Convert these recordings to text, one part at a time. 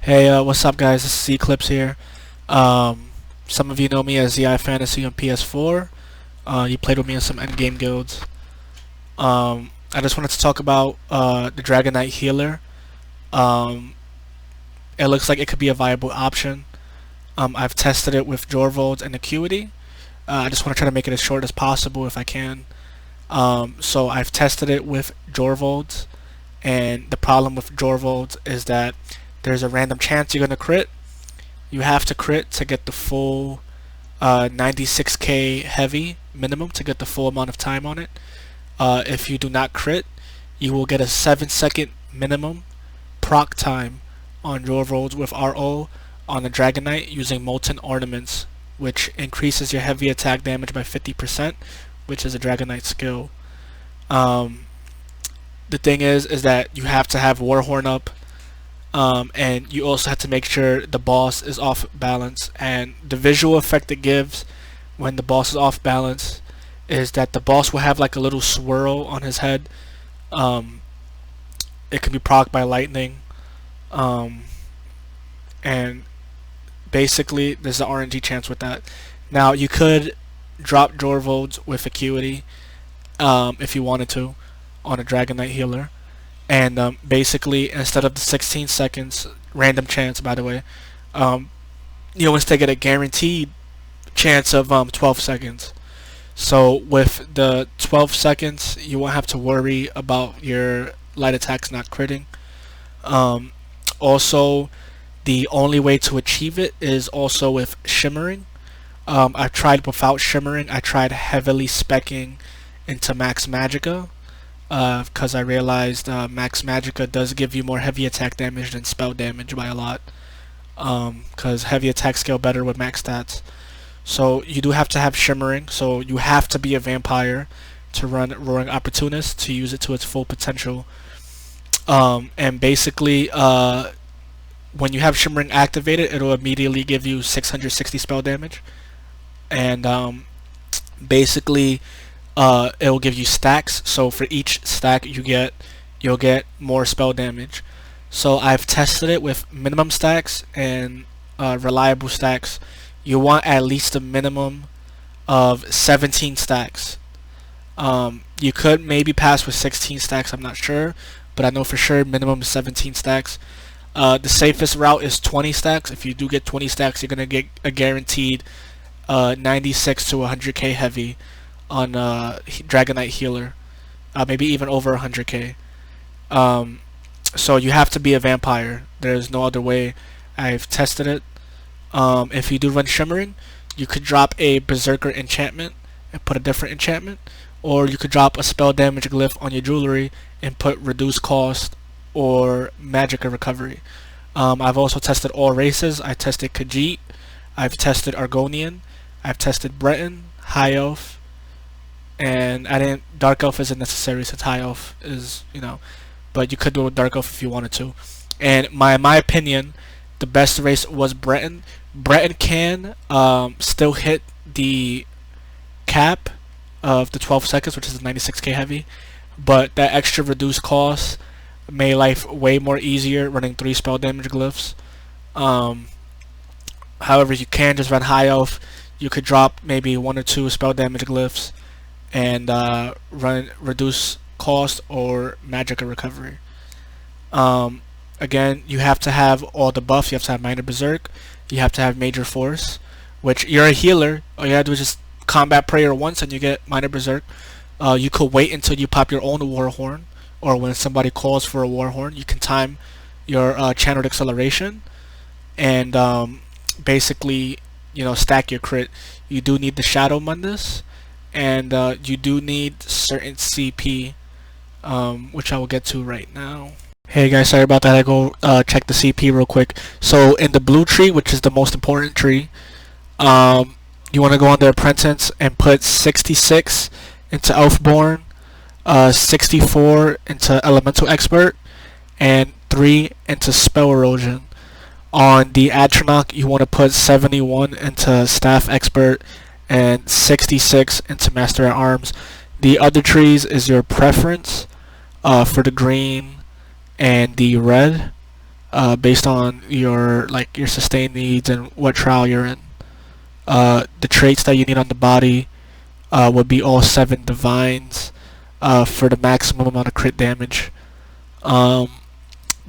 Hey, what's up, guys? This is Eclipze here. Some of you know me as ZI Fantasy on PS4. You played with me in some endgame guilds. I just wanted to talk about the DragonKnight healer. Um, it looks like it could be a viable option. I've tested it with Jorvolds and Acuity. I just want to try to make it as short as possible if I can. So I've tested it with Jorvolds, and the problem with Jorvolds is that there's a random chance you're gonna crit. You have to crit to get the full 96k heavy minimum to get the full amount of time on it. If you do not crit, you will get a 7-second minimum proc time on Jorvolds with RO on the DragonKnight using Molten arnaments, which increases your heavy attack damage by 50%, which is a DragonKnight skill. The thing is that you have to have warhorn up. And you also have to make sure the boss is off balance, and the visual effect it gives when the boss is off balance is that the boss will have like a little swirl on his head. It can be procced by lightning, and basically there's an RNG chance with that. Now you could drop Jorvolds with Acuity if you wanted to on a DragonKnight healer. And basically, instead of the 16 seconds random chance, by the way, you'll instead get a guaranteed chance of 12 seconds. So with the 12 seconds, you won't have to worry about your light attacks not critting. Also, the only way to achieve it is also with shimmering. I've tried without shimmering. I tried heavily speccing into max Magicka, because I realized max Magicka does give you more heavy attack damage than spell damage by a lot, because heavy attack scale better with max stats. So you do have to have shimmering, so you have to be a vampire to run Roaring Opportunist to use it to its full potential. And basically when you have shimmering activated, it'll immediately give you 660 spell damage, and basically it will give you stacks. So for each stack you'll get more spell damage. So I've tested it with minimum stacks and reliable stacks. You want at least a minimum of 17 stacks. You could maybe pass with 16 stacks, I'm not sure, but I know for sure minimum is 17 stacks. The safest route is 20 stacks. If you do get 20 stacks, you're gonna get a guaranteed 96 to 100k heavy on DragonKnight healer, maybe even over 100k. So you have to be a vampire. There's no other way. I've tested it. If you do run shimmering, you could drop a berserker enchantment and put a different enchantment, or you could drop a spell damage glyph on your jewelry and put reduced cost or Magicka recovery. I've also tested all races. I tested Khajiit, I've tested Argonian, I've tested Breton, High Elf, and I didn't. Dark Elf isn't necessary since High Elf is, but you could do a Dark Elf if you wanted to. And my opinion, the best race was Breton. Breton can still hit the cap of the 12 seconds, which is 96k heavy, but that extra reduced cost made life way more easier running 3 spell damage glyphs. However, you can just run High Elf. You could drop maybe 1 or 2 spell damage glyphs and run reduce cost or Magicka recovery. Again, you have to have all the buffs. You have to have minor berserk, you have to have major force, which you're a healer, all you have to do is just combat prayer once and you get minor berserk. You could wait until you pop your own warhorn, or when somebody calls for a warhorn, you can time your channeled acceleration and basically stack your crit. You do need the Shadow Mundus, and you do need certain CP, which I will get to right now. Hey guys, sorry about that. I go check the CP real quick. So in the blue tree, which is the most important tree, you want to go on the Apprentice and put 66 into Elfborn, 64 into Elemental Expert, and 3 into Spell Erosion. On the Atronach, you want to put 71 into Staff Expert and 66 into Master at Arms. The other trees is your preference for the green and the red. based on your your sustain needs and what trial you're in. The traits that you need on the body would be all 7 divines for the maximum amount of crit damage. The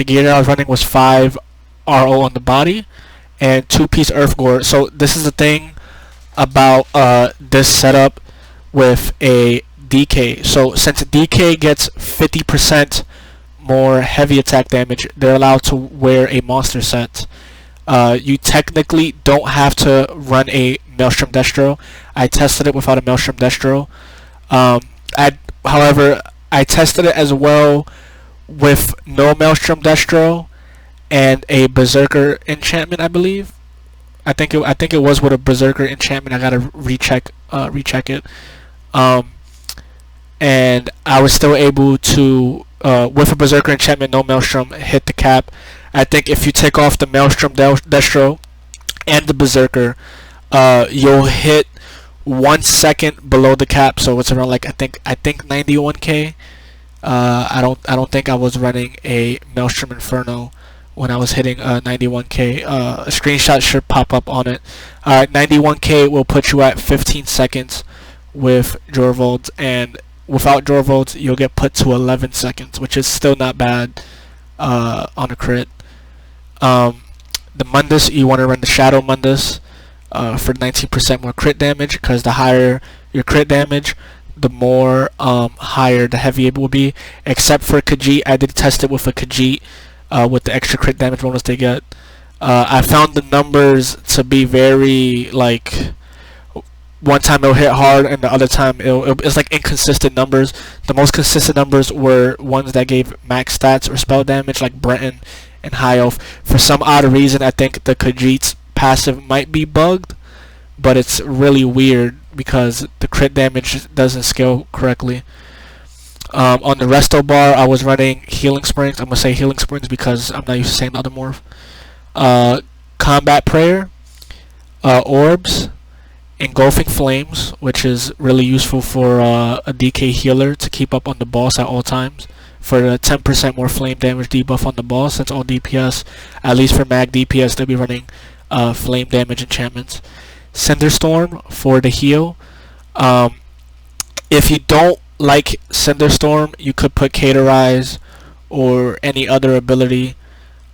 gear that I was running was 5 RO on the body and 2-piece Earth Gore. So this is the thing about this setup with a DK. So since DK gets 50% more heavy attack damage, they're allowed to wear a monster set. You technically don't have to run a Maelstrom Destro. I tested it without a Maelstrom Destro. However, I tested it as well with no Maelstrom Destro and a Berserker enchantment, I believe. I think it was with a Berserker enchantment. I gotta recheck it. And I was still able to, with a Berserker enchantment, no Maelstrom, hit the cap. I think if you take off the Maelstrom Destro and the Berserker, you'll hit 1 second below the cap, so it's around I think 91k. I don't think I was running a Maelstrom Inferno when I was hitting 91k. A screenshot should pop up on it. 91k will put you at 15 seconds with Jorvolds, and without Jorvolds you'll get put to 11 seconds, which is still not bad on a crit. The Mundus, you want to run the Shadow Mundus for 19% more crit damage, because the higher your crit damage, the more higher the heavy it will be. Except for Khajiit, I did test it with a Khajiit with the extra crit damage bonus they get. I found the numbers to be very one time it'll hit hard and the other time it's inconsistent numbers. The most consistent numbers were ones that gave max stats or spell damage, like Breton and High Elf. For some odd reason, I think the Khajiit's passive might be bugged, but it's really weird because the crit damage doesn't scale correctly. On the resto bar, I was running Healing Springs. I'm going to say Healing Springs because I'm not used to saying the other morph. Combat Prayer, Orbs, Engulfing Flames, which is really useful for a DK healer to keep up on the boss at all times, for the 10% more flame damage debuff on the boss, since all DPS, at least for mag DPS, they'll be running flame damage enchantments. Cinderstorm for the heal. If you don't like Cinderstorm, you could put Caterize or any other ability.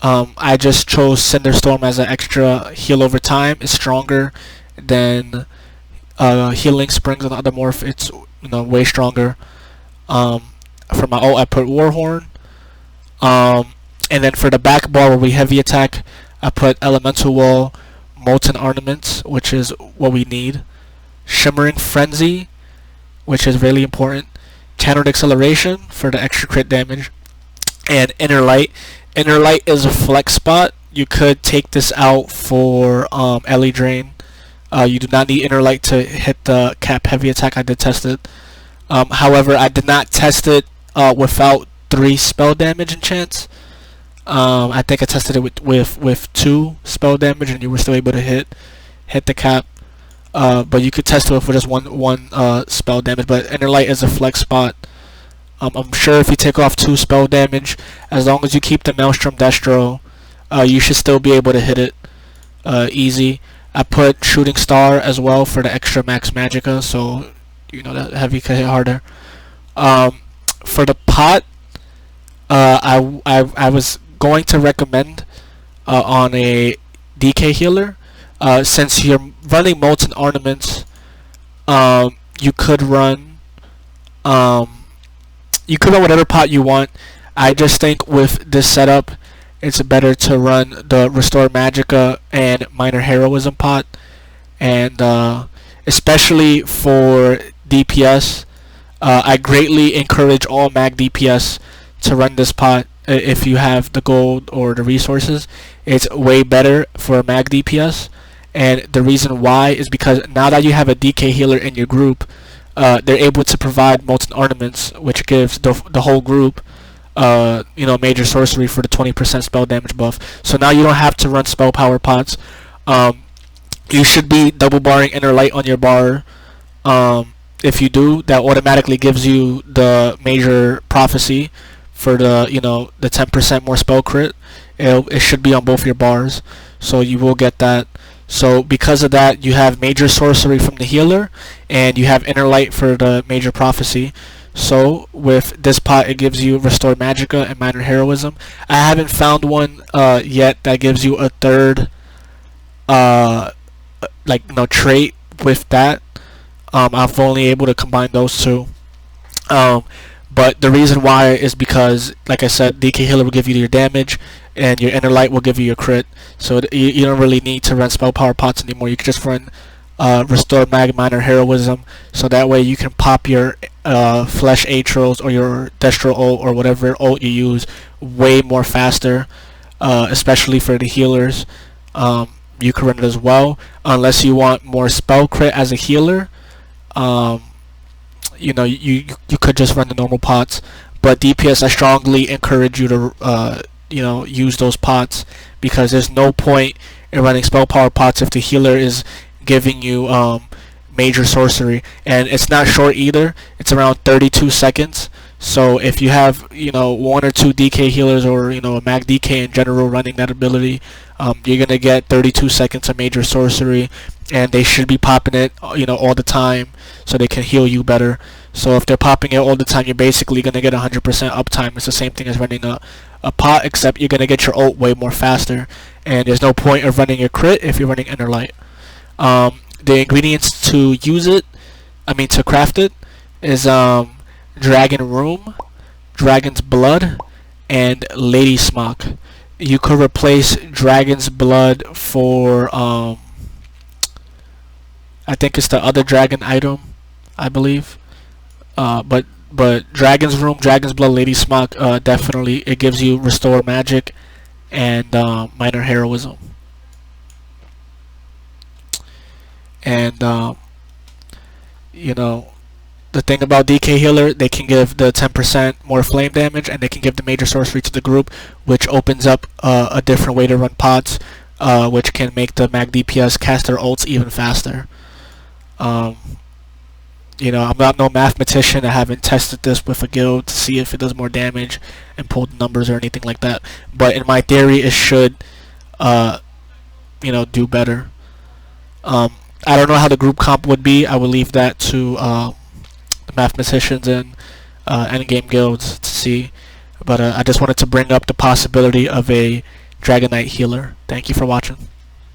I just chose Cinderstorm as an extra heal over time. It's stronger than Healing Springs on the other morph. It's way stronger. For my ult, I put Warhorn. And then for the back bar where we heavy attack, I put Elemental Wall, Molten Arnaments, which is what we need, Shimmering Frenzy, which is really important, Channeled Acceleration for the extra crit damage, and Inner Light. Inner Light is a flex spot. You could take this out for LE Drain. You do not need Inner Light to hit the cap heavy attack. I did test it. However, I did not test it without 3 spell damage enchants. I think I tested it with 2 spell damage, and you were still able to hit the cap. But you could test it for just one spell damage. But Inner Light is a flex spot. I'm sure if you take off 2 spell damage, as long as you keep the Maelstrom Destro, you should still be able to hit it easy. I put Shooting Star as well for the extra max Magicka, so that heavy can hit harder. For the pot, I was going to recommend on a DK healer, since you're running Molten Arnaments, you could run whatever pot you want. I just think with this setup, it's better to run the Restore Magicka and Minor Heroism pot, and especially for DPS, I greatly encourage all mag DPS to run this pot if you have the gold or the resources. It's way better for mag DPS, and the reason why is because now that you have a DK healer in your group, they're able to provide Molten Arnaments, which gives the whole group major sorcery for the 20% spell damage buff. So now you don't have to run spell power pots. You should be double barring Inner Light on your bar. If you do, that automatically gives you the major prophecy for the the 10% more spell crit. It should be on both your bars, so you will get that. So because of that, you have major sorcery from the healer, and you have inner light for the major prophecy. So with this pot, it gives you restore Magicka and minor heroism. I haven't found one yet that gives you a third trait with that. I've only able to combine those two. But the reason why is because, like I said, DK Healer will give you your damage, and your Inner Light will give you your crit. So you don't really need to run Spell Power Pots anymore. You can just run Restore Mag Minor Heroism, so that way you can pop your Flesh Atros or your Destro ult or whatever ult you use way more faster, especially for the healers. You can run it as well, unless you want more spell crit as a healer. You know, you could just run the normal pots, but DPS, I strongly encourage you to use those pots, because there's no point in running spell power pots if the healer is giving you major sorcery, and it's not short either. It's around 32 seconds. So if you have one or two DK healers, or a mag DK in general running that ability, you're gonna get 32 seconds of major sorcery, and they should be popping it all the time, so they can heal you better. So if they're popping it all the time, you're basically gonna get 100% uptime. It's the same thing as running a pot, except you're gonna get your ult way more faster, and there's no point of running your crit if you're running Inner Light. The ingredients to use it, to craft it, is Dragon Rheum, Dragon's Blood, and Lady Smock. You could replace Dragon's Blood for I think it's the other dragon item, I believe. But Dragon's Rheum, Dragon's Blood, Lady Smock, definitely it gives you Restore Magic and Minor Heroism. And the thing about DK Healer, they can give the 10% more flame damage, and they can give the major sorcery to the group, which opens up a different way to run pots, which can make the mag DPS cast their ults even faster. I'm not no mathematician. I haven't tested this with a guild to see if it does more damage and pulled numbers or anything like that. But in my theory, it should, do better. I don't know how the group comp would be. I would leave that to the mathematicians and endgame guilds to see. But I just wanted to bring up the possibility of a DragonKnight healer. Thank you for watching.